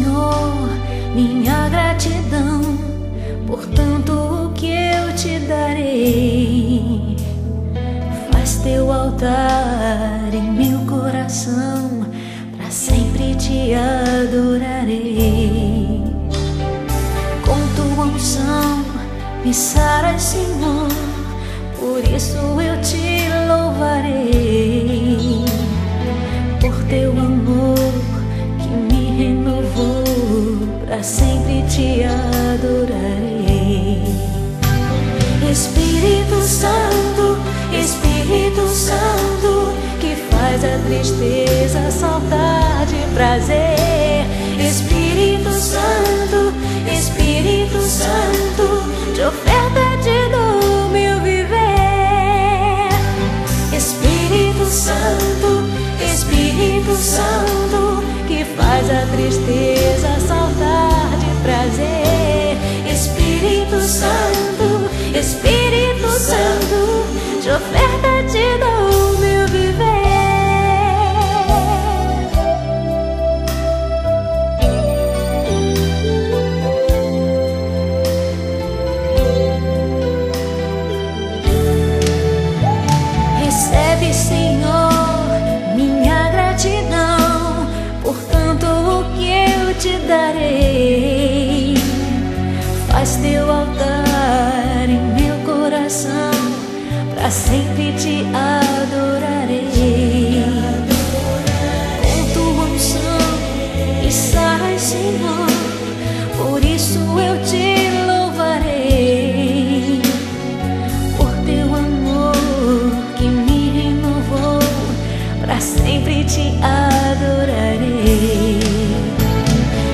Senhor, minha gratidão por tanto que eu te darei. Faz teu altar em meu coração, pra sempre te adorarei. Com tua unção me saras, Senhor, por isso eu te louvarei. Por teu amor que me renovou, pra sempre te adorarei. Espírito Santo, Espírito Santo, que faz a tristeza saltar de prazer. Espírito Santo, Espírito Santo, de oferta te dou meu viver. Espírito Santo, Espírito Santo, que faz a tristeza saltar de prazer. Espírito Santo, Espírito Santo, de oferta te dou meu viver. Recebe, Senhor, minha gratidão por tanto que eu te darei. Faz teu altar em meu coração, pra sempre te adorarei. Com tua unção me saras, Senhor, por isso eu te louvarei. Por teu amor que me renovou, pra sempre te adorarei.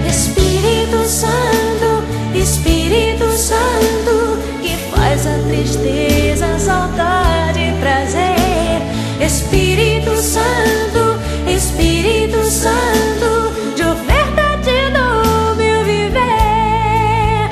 Espírito Santo, Espírito Santo, que faz a tristeza saltar de prazer. Espírito Santo, Espírito Santo, de oferta te dou meu viver.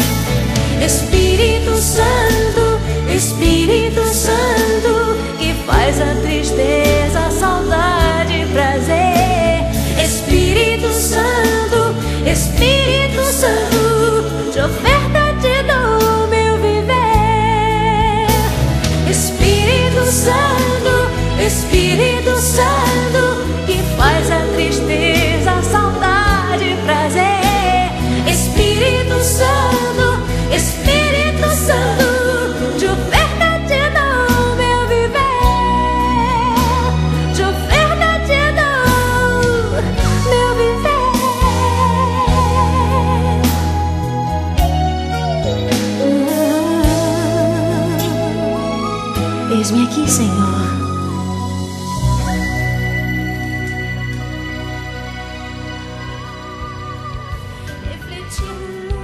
Espírito Santo, Espírito Santo, que faz a tristeza saltar de prazer. Espírito Santo, Espírito Santo, de oferta te dou meu viver. Espírito Santo, Espírito Santo, que faz a tristeza saltar de prazer. Espírito Santo, Espírito Santo, de oferta te dou meu viver. De oferta te dou meu viver. Eis-me aqui, Senhor. Refletindo